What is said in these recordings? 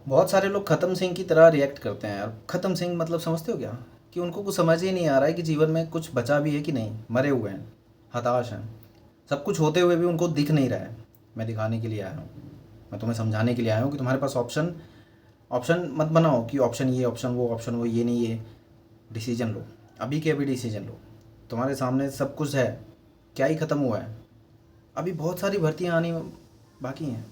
बहुत सारे लोग ख़त्म सिंह की तरह रिएक्ट करते हैं यार। ख़त्म सिंह मतलब समझते हो क्या? कि उनको कुछ समझ ही नहीं आ रहा है कि जीवन में कुछ बचा भी है कि नहीं, मरे हुए हैं, हताश हैं। सब कुछ होते हुए भी उनको दिख नहीं रहा है। मैं दिखाने के लिए आया हूँ, मैं तुम्हें समझाने के लिए आया हूँ कि तुम्हारे पास ऑप्शन ऑप्शन मत बनाओ कि ऑप्शन ये ऑप्शन वो, ये नहीं ये। डिसीजन लो, अभी के अभी डिसीजन लो। तुम्हारे सामने सब कुछ है, क्या ही ख़त्म हुआ है? अभी बहुत सारी भर्तियाँ आनी बाकी हैं।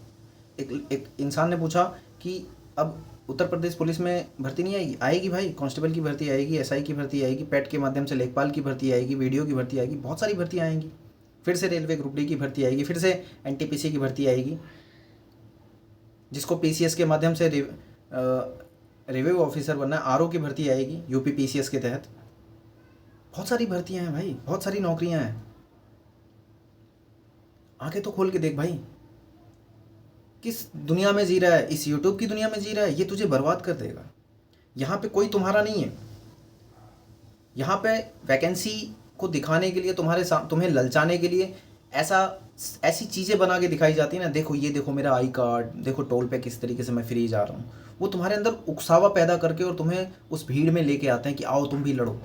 एक इंसान ने पूछा कि अब उत्तर प्रदेश पुलिस में भर्ती नहीं आएगी? आएगी भाई, कांस्टेबल की भर्ती आएगी, एसआई की भर्ती आएगी, पैट के माध्यम से लेखपाल की भर्ती आएगी, वीडियो की भर्ती आएगी, बहुत सारी भर्तियाँ आएंगी। फिर से रेलवे ग्रुप डी की भर्ती आएगी, फिर से एनटीपीसी की भर्ती आएगी। जिसको पीसीएस के माध्यम से रिव्यू ऑफिसर बनना है, आरओ की भर्ती आएगी यूपी पीसीएस के तहत। बहुत सारी भर्तियां हैं भाई, बहुत सारी नौकरियां हैं। आंखें तो खोल के देख भाई। किस दुनिया में जी रहा है? इस यूट्यूब की दुनिया में जी रहा है? ये तुझे बर्बाद कर देगा। यहाँ पे कोई तुम्हारा नहीं है। यहाँ पे वैकेंसी को दिखाने के लिए तुम्हें ललचाने के लिए ऐसा ऐसी चीज़ें बना के दिखाई जाती है ना। देखो ये देखो मेरा आई कार्ड, देखो टोल पे किस तरीके से मैं फ्री जा रहा हूँ। वो तुम्हारे अंदर उकसावा पैदा करके और तुम्हें उस भीड़ में लेके आते हैं कि आओ तुम भी लड़ो।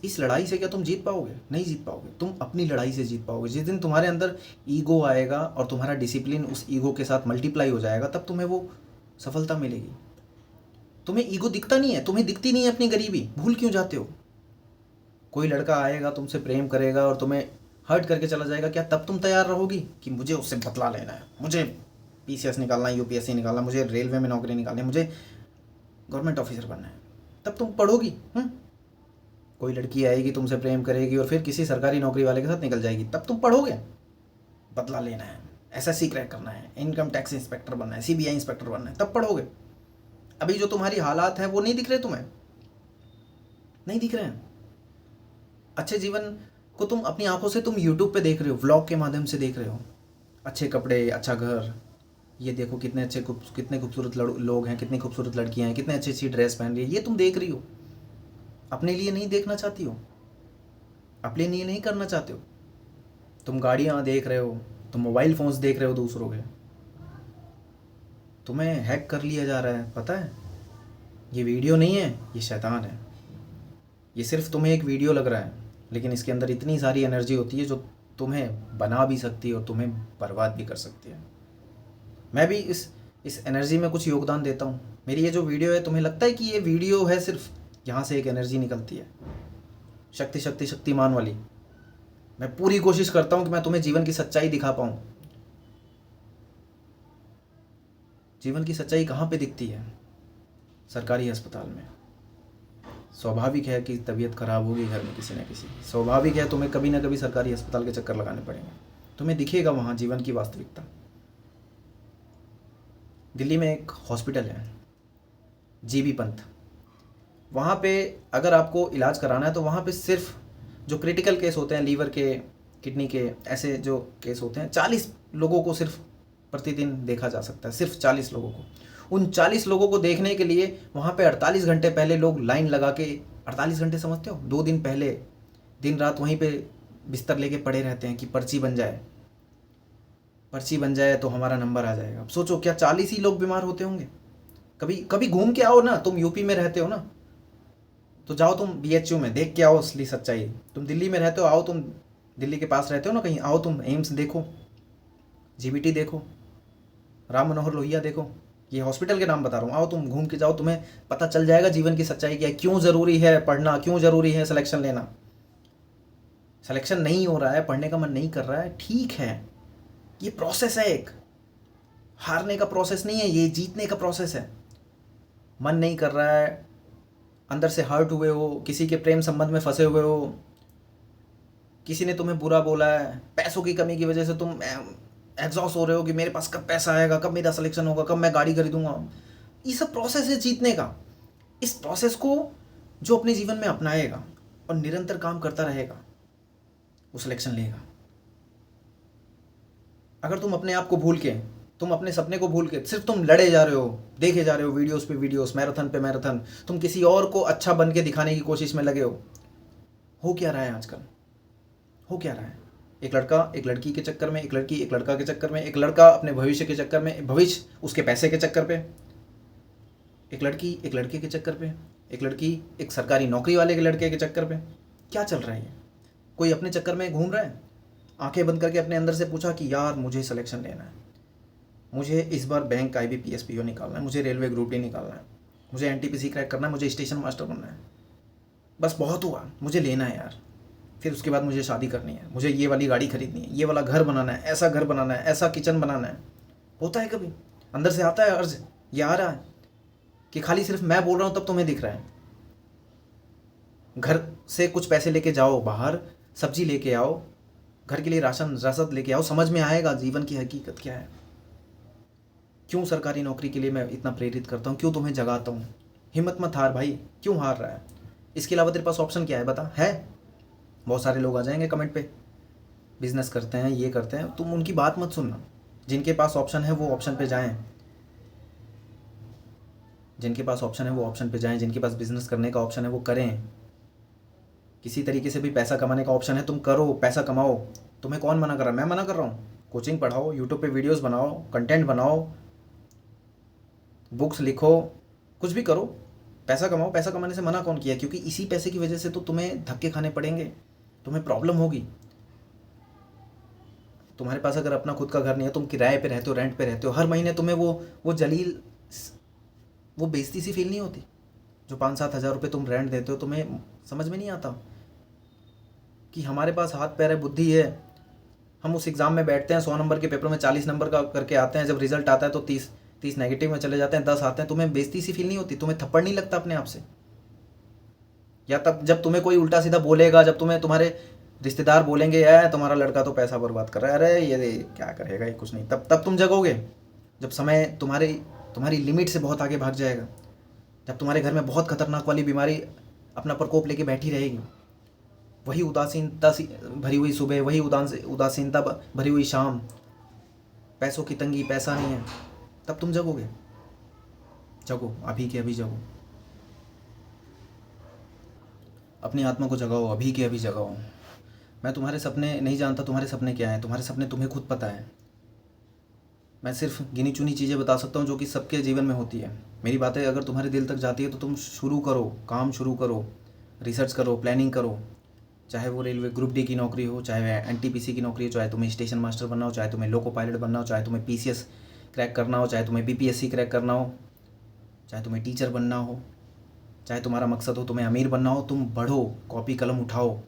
इस लड़ाई से क्या तुम जीत पाओगे? नहीं जीत पाओगे। तुम अपनी लड़ाई से जीत पाओगे। जिस दिन तुम्हारे अंदर ईगो आएगा और तुम्हारा डिसिप्लिन उस ईगो के साथ मल्टीप्लाई हो जाएगा, तब तुम्हें वो सफलता मिलेगी। तुम्हें ईगो दिखता नहीं है, तुम्हें दिखती नहीं है अपनी गरीबी, भूल क्यों जाते हो? कोई लड़का आएगा तुमसे प्रेम करेगा और तुम्हें हर्ट करके चला जाएगा, क्या तब तुम तैयार रहोगी कि मुझे उससे बदला लेना है, मुझे पीसीएस निकालना है, यूपीएससी निकालना, मुझे रेलवे में नौकरी निकालनी है, मुझे गवर्नमेंट ऑफिसर बनना है? तब तुम पढ़ोगी? कोई लड़की आएगी तुमसे प्रेम करेगी और फिर किसी सरकारी नौकरी वाले के साथ निकल जाएगी, तब तुम पढ़ोगे? बदला लेना है, एसएससी क्रैक करना है, इनकम टैक्स इंस्पेक्टर बनना है, सीबीआई इंस्पेक्टर बनना है, तब पढ़ोगे। अभी जो तुम्हारी हालात हैं वो नहीं दिख रहे तुम्हें? नहीं दिख रहे हैं। अच्छे जीवन को तुम अपनी आंखों से तुम यूट्यूब पे देख रहे हो, व्लॉग के माध्यम से देख रहे हो। अच्छे कपड़े, अच्छा घर, ये देखो कितने अच्छे कितने खूबसूरत लोग हैं, कितनी खूबसूरत लड़कियां हैं, कितने अच्छी अच्छी ड्रेस पहन रही है, ये तुम देख रही हो। अपने लिए नहीं देखना चाहती हो, अपने लिए नहीं करना चाहते हो। तुम गाड़ियाँ देख रहे हो, तुम मोबाइल फ़ोन्स देख रहे हो दूसरों के। तुम्हें हैक कर लिया जा रहा है, पता है? ये वीडियो नहीं है, ये शैतान है। ये सिर्फ तुम्हें एक वीडियो लग रहा है, लेकिन इसके अंदर इतनी सारी एनर्जी होती है जो तुम्हें बना भी सकती है और तुम्हें बर्बाद भी कर सकती है। मैं भी इस एनर्जी में कुछ योगदान देता हूँ। मेरी ये जो वीडियो है, तुम्हें लगता है कि ये वीडियो है, सिर्फ यहाँ से एक एनर्जी निकलती है, शक्ति शक्ति शक्तिमान वाली। मैं पूरी कोशिश करता हूँ कि मैं तुम्हें जीवन की सच्चाई दिखा पाऊँ। जीवन की सच्चाई कहाँ पे दिखती है? सरकारी अस्पताल में। स्वाभाविक है कि तबीयत खराब होगी घर में किसी न किसी, स्वाभाविक है तुम्हें कभी ना कभी सरकारी अस्पताल के चक्कर लगाने पड़ेंगे। तुम्हें दिखेगा वहाँ जीवन की वास्तविकता। दिल्ली में एक हॉस्पिटल है, जीबी पंत। वहाँ पे अगर आपको इलाज कराना है तो वहाँ पे सिर्फ जो क्रिटिकल केस होते हैं, लीवर के, किडनी के, ऐसे जो केस होते हैं, 40 लोगों को सिर्फ प्रतिदिन देखा जा सकता है, सिर्फ 40 लोगों को। उन 40 लोगों को देखने के लिए वहाँ पे 48 घंटे पहले लोग लाइन लगा के, 48 घंटे समझते हो, 2 दिन पहले दिन रात वहीं पे बिस्तर लेके पड़े रहते हैं कि पर्ची बन जाए, पर्ची बन जाए तो हमारा नंबर आ जाएगा। अब सोचो, क्या 40 ही लोग बीमार होते होंगे? कभी कभी घूम के आओ ना, तुम यूपी में रहते हो ना, तो जाओ तुम बीएचयू में, देख के आओ असली सच्चाई। तुम दिल्ली में रहते हो, आओ तुम दिल्ली के पास रहते हो ना कहीं, आओ तुम एम्स देखो, जीबीटी देखो, राम मनोहर लोहिया देखो। ये हॉस्पिटल के नाम बता रहा हूँ, आओ तुम घूम के जाओ, तुम्हें पता चल जाएगा जीवन की सच्चाई क्या है, क्यों ज़रूरी है पढ़ना, क्यों ज़रूरी है सिलेक्शन लेना। सिलेक्शन नहीं हो रहा है, पढ़ने का मन नहीं कर रहा है, ठीक है, ये प्रोसेस है एक। हारने का प्रोसेस नहीं है, ये जीतने का प्रोसेस है। मन नहीं कर रहा है, अंदर से हर्ट हुए हो, किसी के प्रेम संबंध में फंसे हुए हो, किसी ने तुम्हें बुरा बोला है, पैसों की कमी की वजह से तुम एग्जॉस्ट हो रहे हो कि मेरे पास कब पैसा आएगा, कब मेरा सिलेक्शन होगा, कब मैं गाड़ी खरीदूंगा। ये सब प्रोसेस है जीतने का। इस प्रोसेस को जो अपने जीवन में अपनाएगा और निरंतर काम करता रहेगा, वो सिलेक्शन लेगा। अगर तुम अपने आप को भूल के, तुम अपने सपने को भूल के सिर्फ तुम लड़े जा रहे हो, देखे जा रहे हो वीडियोस पे वीडियोस, मैराथन पे मैराथन, तुम किसी और को अच्छा बन के दिखाने की कोशिश में लगे हो क्या रहा है आजकल? हो क्या रहा है? एक लड़का एक लड़की के चक्कर में, एक लड़की एक लड़का के चक्कर में, एक लड़का अपने भविष्य के चक्कर में, भविष्य उसके पैसे के चक्कर पे। एक लड़की एक लड़के के चक्कर पे, एक लड़की एक सरकारी नौकरी वाले के लड़के के चक्कर पे। क्या चल रहा है ये? कोई अपने चक्कर में घूम रहा है। आंखें बंद करके अपने अंदर से पूछा कि यार मुझे सिलेक्शन लेना है, मुझे इस बार बैंक IBPS PO निकालना है, मुझे रेलवे ग्रुप D निकालना है, मुझे NTPC क्रैक करना है, मुझे स्टेशन मास्टर बनना है, बस बहुत हुआ, मुझे लेना है यार। फिर उसके बाद मुझे शादी करनी है, मुझे ये वाली गाड़ी खरीदनी है, ये वाला घर बनाना है, ऐसा घर बनाना है, ऐसा किचन बनाना है। होता है कभी अंदर से आता है अर्ज, ये आ रहा है कि खाली सिर्फ मैं बोल रहा हूँ तब तुम्हें दिख रहा है। घर से कुछ पैसे लेके जाओ बाहर, सब्जी लेके आओ, घर के लिए राशन रसद लेके आओ, समझ में आएगा जीवन की हकीकत क्या है। क्यों सरकारी नौकरी के लिए मैं इतना प्रेरित करता हूँ, क्यों तुम्हें जगाता हूँ? हिम्मत मत हार भाई, क्यों हार रहा है? इसके अलावा तेरे पास ऑप्शन क्या है बता? है बहुत सारे लोग आ जाएंगे कमेंट पे, बिजनेस करते हैं, ये करते हैं, तुम उनकी बात मत सुनना। जिनके पास ऑप्शन है वो ऑप्शन पे जाएं, जिनके पास ऑप्शन है वो ऑप्शन पे जाएं, जिनके पास बिजनेस करने का ऑप्शन है वो करें। किसी तरीके से भी पैसा कमाने का ऑप्शन है, तुम करो, पैसा कमाओ। तुम्हें कौन मना कर रहा है? मैं मना कर रहा हूँ? कोचिंग पढ़ाओ, यूट्यूब पे वीडियोस बनाओ, कंटेंट बनाओ, बुक्स लिखो, कुछ भी करो, पैसा कमाओ। पैसा कमाने से मना कौन किया? क्योंकि इसी पैसे की वजह से तो तुम्हें धक्के खाने पड़ेंगे, तुम्हें प्रॉब्लम होगी। तुम्हारे पास अगर अपना खुद का घर नहीं है, तुम किराए पे रहते हो, रेंट पे रहते हो, हर महीने तुम्हें वो जलील, वो बेइज्जती सी फील नहीं होती? जो 5-7 हज़ार रुपये तुम रेंट देते हो, तुम्हें समझ में नहीं आता कि हमारे पास हाथ पैर है, बुद्धि है। हम उस एग्ज़ाम में बैठते हैं, 100 नंबर के पेपर में 40 नंबर का करके आते हैं, जब रिजल्ट आता है तो 30 नेगेटिव में चले जाते हैं, 10 आते हैं। तुम्हें बेइज्जती सी फील नहीं होती? तुम्हें थप्पड़ नहीं लगता अपने आप से? या तब जब तुम्हें कोई उल्टा सीधा बोलेगा, जब तुम्हें तुम्हारे रिश्तेदार बोलेंगे यार तुम्हारा लड़का तो पैसा बर्बाद कर रहा है, अरे ये क्या करेगा, ये कुछ नहीं, तब तुम जगोगे। जब समय तुम्हारी लिमिट से बहुत आगे भाग जाएगा, जब तुम्हारे घर में बहुत खतरनाक वाली बीमारी अपना प्रकोप लेके बैठी रहेगी, वही उदासीनता भरी हुई सुबह, वही उदासीनता भरी हुई शाम, पैसों की तंगी, पैसा नहीं है, तब तुम जगोगे। जगो, अभी के अभी जगो, अपनी आत्मा को जगाओ, अभी के अभी जगाओ। मैं तुम्हारे सपने नहीं जानता, तुम्हारे सपने क्या हैं, तुम्हारे सपने तुम्हें खुद पता है। मैं सिर्फ गिनी चुनी चीज़ें बता सकता हूँ जो कि सबके जीवन में होती है। मेरी बातें अगर तुम्हारे दिल तक जाती है तो तुम शुरू करो, काम शुरू करो, रिसर्च करो, प्लानिंग करो। चाहे वो रेलवे ग्रुप D की नौकरी हो, चाहे NTPC की नौकरी हो, चाहे तुम्हें स्टेशन मास्टर बनना हो, चाहे तुम्हें लोको पायलट बनना हो, चाहे तुम्हें PCS क्रैक करना हो, चाहे तुम्हें BPSC क्रैक करना हो, चाहे तुम्हें टीचर बनना हो, चाहे तुम्हारा मकसद हो तुम्हें अमीर बनना हो, तुम बढ़ो, कॉपी कलम उठाओ।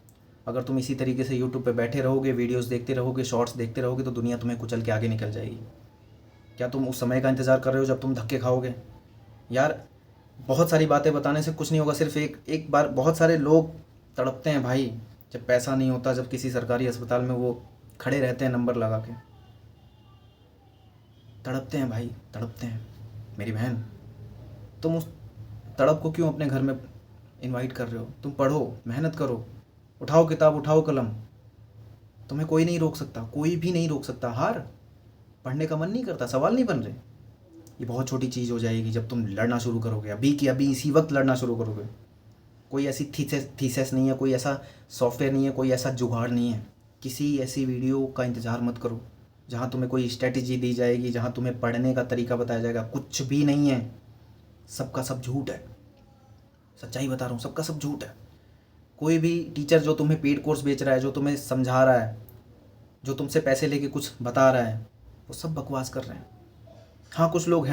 अगर तुम इसी तरीके से यूट्यूब पे बैठे रहोगे, वीडियोस देखते रहोगे, शॉर्ट्स देखते रहोगे, तो दुनिया तुम्हें कुचल के आगे निकल जाएगी। क्या तुम उस समय का इंतज़ार कर रहे हो जब तुम धक्के खाओगे? यार बहुत सारी बातें बताने से कुछ नहीं होगा। सिर्फ एक बार, बहुत सारे लोग तड़पते हैं भाई, जब पैसा नहीं होता, जब किसी सरकारी अस्पताल में वो खड़े रहते हैं नंबर लगा के, तड़पते हैं भाई, तड़पते हैं। मेरी बहन, तुम उस तड़प को क्यों अपने घर में इनवाइट कर रहे हो? तुम पढ़ो, मेहनत करो, उठाओ किताब, उठाओ कलम, तुम्हें कोई नहीं रोक सकता, कोई भी नहीं रोक सकता। हार पढ़ने का मन नहीं करता, सवाल नहीं बन रहे, ये बहुत छोटी चीज़ हो जाएगी जब तुम लड़ना शुरू करोगे। अभी की अभी इसी वक्त लड़ना शुरू करोगे। कोई ऐसी थीसिस नहीं है, कोई ऐसा सॉफ्टवेयर नहीं है, कोई ऐसा जुगाड़ नहीं है। किसी ऐसी वीडियो का इंतज़ार मत करो जहाँ तुम्हें कोई स्ट्रेटजी दी जाएगी, जहाँ तुम्हें पढ़ने का तरीका बताया जाएगा। कुछ भी नहीं है, सबका सब झूठ है। सच्चाई बता रहा हूँ, सबका सब झूठ है। कोई भी टीचर जो तुम्हें पेड कोर्स बेच रहा है, जो तुम्हें समझा रहा है, जो तुमसे पैसे लेके कुछ बता रहा है, वो सब बकवास कर रहे हैं। हाँ कुछ लोग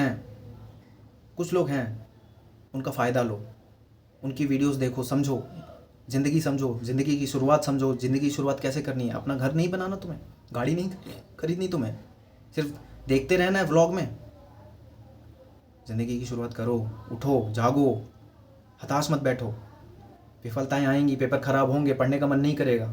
हैं, उनका फ़ायदा लो, उनकी वीडियोस देखो, समझो, ज़िंदगी समझो, ज़िंदगी की शुरुआत समझो। ज़िंदगी की शुरुआत कैसे करनी है? अपना घर नहीं बनाना तुम्हें, गाड़ी नहीं खरीदनी तुम्हें, सिर्फ देखते रहना है व्लॉग में। ज़िंदगी की शुरुआत करो, उठो, जागो, हताश मत बैठो। विफलताएं आएंगी, पेपर ख़राब होंगे, पढ़ने का मन नहीं करेगा।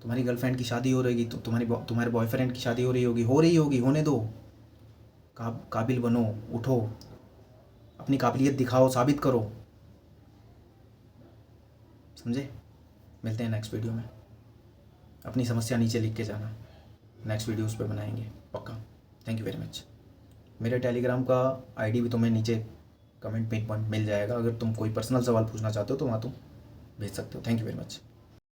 तुम्हारी गर्लफ्रेंड की शादी हो रहेगी, तो तुम्हारे बॉयफ्रेंड की शादी हो रही होगी, होने दो। काबिल बनो, उठो, अपनी काबिलियत दिखाओ, साबित करो। समझे? मिलते हैं नेक्स्ट वीडियो में। अपनी समस्या नीचे लिख के जाना, नेक्स्ट वीडियो उस पर बनाएंगे पक्का। Thank you very much. मेरे टेलीग्राम का ID भी तुम्हें नीचे कमेंट में मिल जाएगा। अगर तुम कोई पर्सनल सवाल पूछना चाहते हो तो वहाँ तुम भेज सकते हो। Thank you very much.